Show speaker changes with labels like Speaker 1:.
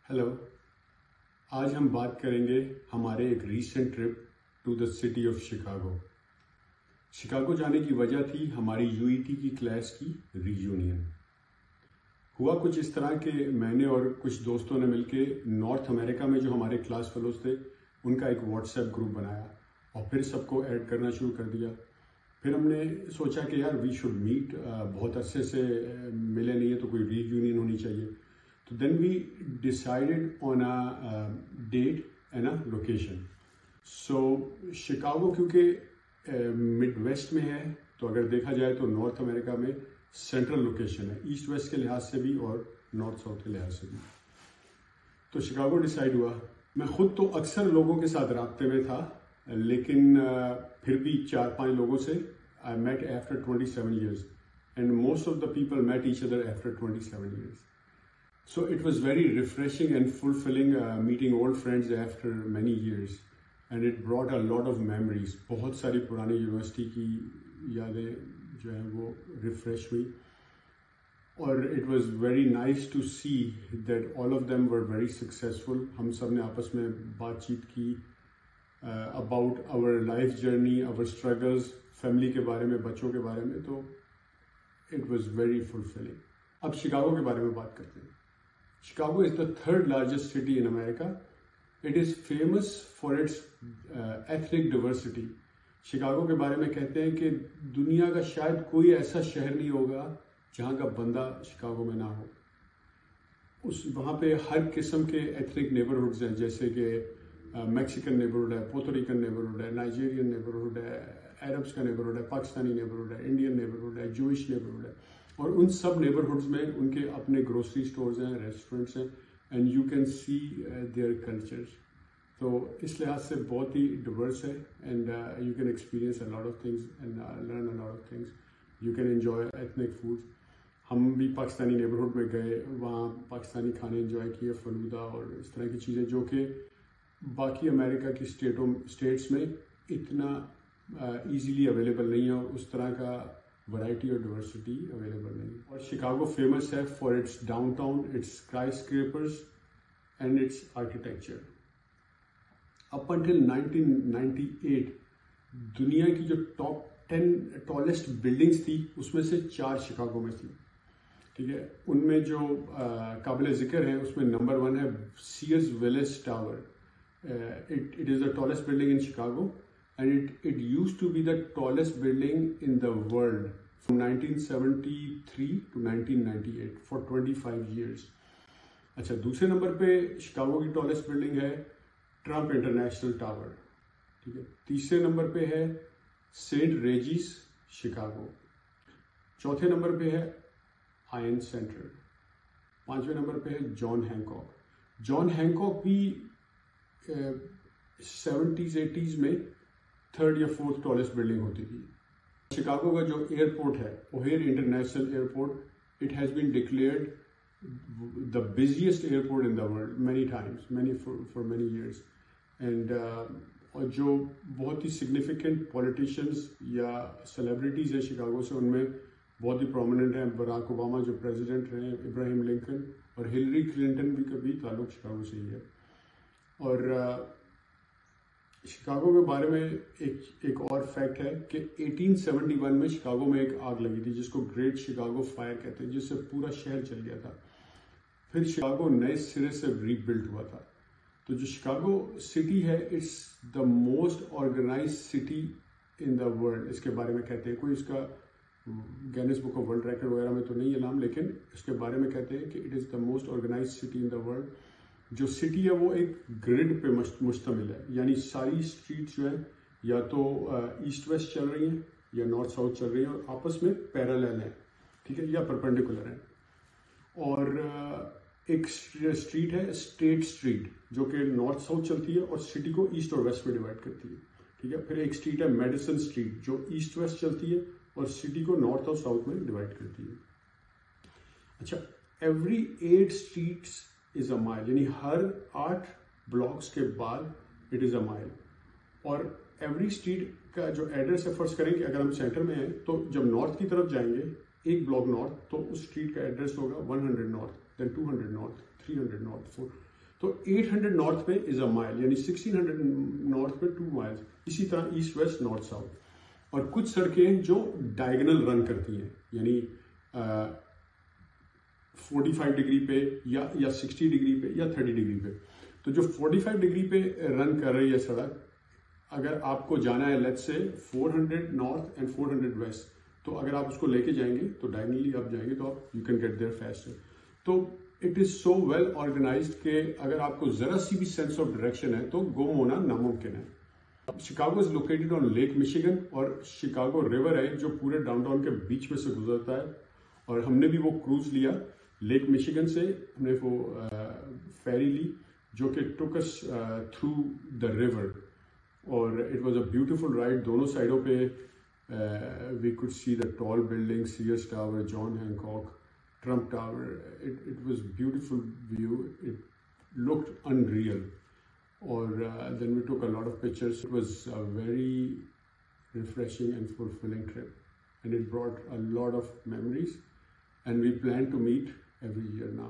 Speaker 1: Hello, آج ہم بات کریں گے ہمارے ایک recent trip to the city of Chicago. Chicago جانے کی وجہ تھی ہماری UET کی کلاس کی ری یونین۔ ہوا کچھ اس طرح کہ میں نے اور کچھ دوستوں نے مل کے نارتھ امریکہ میں جو ہمارے کلاس فیلوز تھے ان کا ایک واٹس ایپ گروپ بنایا اور پھر سب کو ایڈ کرنا شروع کر دیا۔ پھر ہم نے سوچا کہ یار وی شوڈ میٹ، بہت عرصے سے ملے نہیں ہے تو کوئی ری یونین ہونی چاہیے۔ تو then we decided on a date and a location. So Chicago کیونکہ مڈ ویسٹ میں ہے تو اگر دیکھا جائے تو نارتھ امریکہ میں سینٹرل لوکیشن ہے، ایسٹ ویسٹ کے لحاظ سے بھی اور نارتھ ساؤتھ کے لحاظ سے بھی۔ تو شکاگو ڈیسائیڈ ہوا۔ میں خود تو اکثر لوگوں کے ساتھ رابطے میں تھا، لیکن پھر بھی 4-5 لوگوں سے I met after 27 years and most of the people met each other after 27 years. So it was very refreshing and fulfilling meeting old friends after many years and it brought a lot of memories. بہت ساری پرانی university کی یادیں جو ہیں وہ refresh ہوئی اور it was very nice to see that all of them were very successful. ہم سب نے آپس میں بات چیت کی about our life journey, our struggles, family کے بارے میں، بچوں کے بارے میں، تو it was very fulfilling. اب شکاگو کے بارے میں بات کرتے ہیں۔ Chicago is the third largest city in America. It is famous for its ethnic diversity. Chicago کے بارے میں کہتے ہیں کہ دنیا کا شاید کوئی ایسا شہر نہیں ہوگا جہاں کا بندہ شکاگو میں نہ ہو۔ وہاں پہ ہر قسم کے ایتھنک نیبرہڈز ہیں، جیسے کہ میکسیکن نیبرہڈ ہے، پورٹوریکن نیبرہڈ ہے، نائجیرین نیبرہڈ ہے، عربس کا نیبرہڈ ہے، پاکستانی نیبرہڈ ہے، انڈین نیبرہڈ ہے، جوئش نیبرہڈ ہے، اور ان سب نیبرہڈز میں ان کے اپنے گروسری اسٹورز ہیں، ریسٹورینٹس ہیں، and you can see their cultures. تو اس لحاظ سے بہت ہی ڈیورس ہے and you can experience a lot of things and learn a lot of things. You can enjoy ethnic food. ہم بھی پاکستانی نیبرہڈ میں گئے، وہاں پاکستانی کھانے انجوائے کیے، فلودہ اور اس طرح کی چیزیں جو کہ باقی امریکہ کی اسٹیٹس میں اتنا ایزیلی اویلیبل نہیں ہے اور اس طرح کا ورائٹی اور ڈیورسٹی اویلیبل نہیں ہے۔ اور شکاگو فیمس ہے for its downtown, its skyscrapers and its architecture. Up until 1998 دنیا کی جو ٹاپ 10 ٹالسٹ بلڈنگس تھی اس میں سے 4 شکاگو میں تھی، ٹھیک ہے۔ ان میں جو قابل ذکر ہے اس میں نمبر 1 ہے Sears Willis tower. It is the tallest building in Chicago and it used to be the tallest building in the world from 1973 to 1998 for 25 years. اچھا، دوسرے نمبر پہ شکاگو کی ٹالسٹ بلڈنگ ہے ٹرمپ انٹرنیشنل ٹاور، ٹھیک ہے۔ تیسرے number پہ ہے سینٹ ریجیس شکاگو۔ چوتھے نمبر پہ ہے آئن سینٹر۔ 5ویں نمبر پہ ہے جان ہینکاک۔ جان ہینکاک بھی 70s 80s میں 3rd یا 4th ٹالسٹ بلڈنگ ہوتی تھی۔ شکاگو کا جو ایئرپورٹ ہے O'Hare international airport, it has been declared the busiest airport in the world many times, for many years. And اور جو بہت ہی significant politicians یا celebrities ہیں شکاگو سے، ان میں بہت ہی prominent ہیں براک اوباما جو پریزیڈنٹ رہے ہیں، ابراہیم لنکن، اور ہلری کلنٹن بھی کبھی تعلق شکاگو سے ہی ہے۔ اور شکاگو کے بارے میں ایک اور فیکٹ ہے کہ 1871 میں شکاگو میں ایک آگ لگی تھی جس کو گریٹ شکاگو فائر کہتے ہیں، جس سے پورا شہر چل گیا تھا۔ پھر شکاگو نئے سرے سے ری بلڈ ہوا تھا۔ تو جو شکاگو سٹی ہے it's the most organise city in the world, اس کے بارے میں کہتے ہیں۔ کوئی اس کا Guinness book of world record وغیرہ میں تو نہیں ہے نام، لیکن اس کے بارے میں کہتے ہیں کہ it is the most organise city in the world. جو سٹی ہے وہ ایک گرڈ پہ مشتمل ہے، یعنی ساری اسٹریٹ جو ہے یا تو ایسٹ ویسٹ چل رہی ہیں یا نارتھ ساؤتھ چل رہی ہیں اور آپس میں پیرالل ہیں، ٹھیک ہے، یا پرپینڈیکولر ہیں۔ اور ایک اسٹریٹ ہے اسٹیٹ اسٹریٹ جو کہ نارتھ ساؤتھ چلتی ہے اور سٹی کو ایسٹ اور ویسٹ میں ڈیوائڈ کرتی ہے، ٹھیک ہے۔ پھر ایک اسٹریٹ ہے میڈیسن اسٹریٹ جو ایسٹ ویسٹ چلتی ہے اور سٹی کو نارتھ اور ساؤتھ میں ڈیوائڈ کرتی ہے۔ اچھا، ایوری 8 اسٹریٹس از اے مائل، یعنی ہر 8 بلاکس کے بعد اٹ از اے مائل۔ اور ایوری اسٹریٹ کا جو ایڈریس ہے، فرض کریں کہ اگر ہم سینٹر میں ہیں تو جب نارتھ کی طرف جائیں گے ایک بلاک نارتھ تو اس اسٹریٹ کا ایڈریس ہوگا 100 نارتھ، دین 200 نارتھ، 300 نارتھ، تو 800 نارتھ پہ از اے مائل، یعنی 1600 نارتھ پہ 2 مائل. اسی طرح ایسٹ ویسٹ نارتھ ساؤتھ. اور کچھ سڑکیں جو ڈائگنل رن کرتی ہیں، یعنی 45 ڈگری پہ یا 60 ڈگری پہ یا 30 ڈگری پہ. تو جو 45 ڈگری پہ رن کر رہی ہے سڑک، اگر آپ کو جانا ہے let's say 400 north and 400 waste, تو اگر آپ اس کو لے کے جائیں گے تو ڈائگنلی آپ جائیں گے تو آپ you can get there faster. تو it is so well organized کہ اگر آپ کو ذرا سی بھی سینس آف ڈائریکشن ہے تو گم ہونا ناممکن ہے. Chicago is located on lake Michigan, اور شکاگو ریور ہے جو پورے ڈاؤن ٹاؤن کے بیچ میں سے گزرتا ہے. اور ہم نے بھی وہ کروز لیا لیک میشیگن سے، ہم نے وہ فیری لی جو کہ took us through the river, اور it was a beautiful ride. دونوں سائڈوں پہ we could see the tall building, Sears tower, John Hancock, Trump tower. It was beautiful view, it looked unreal. Or then we took a lot of pictures. It was a very refreshing and fulfilling trip, and it brought a lot of memories, and we plan to meet every year now.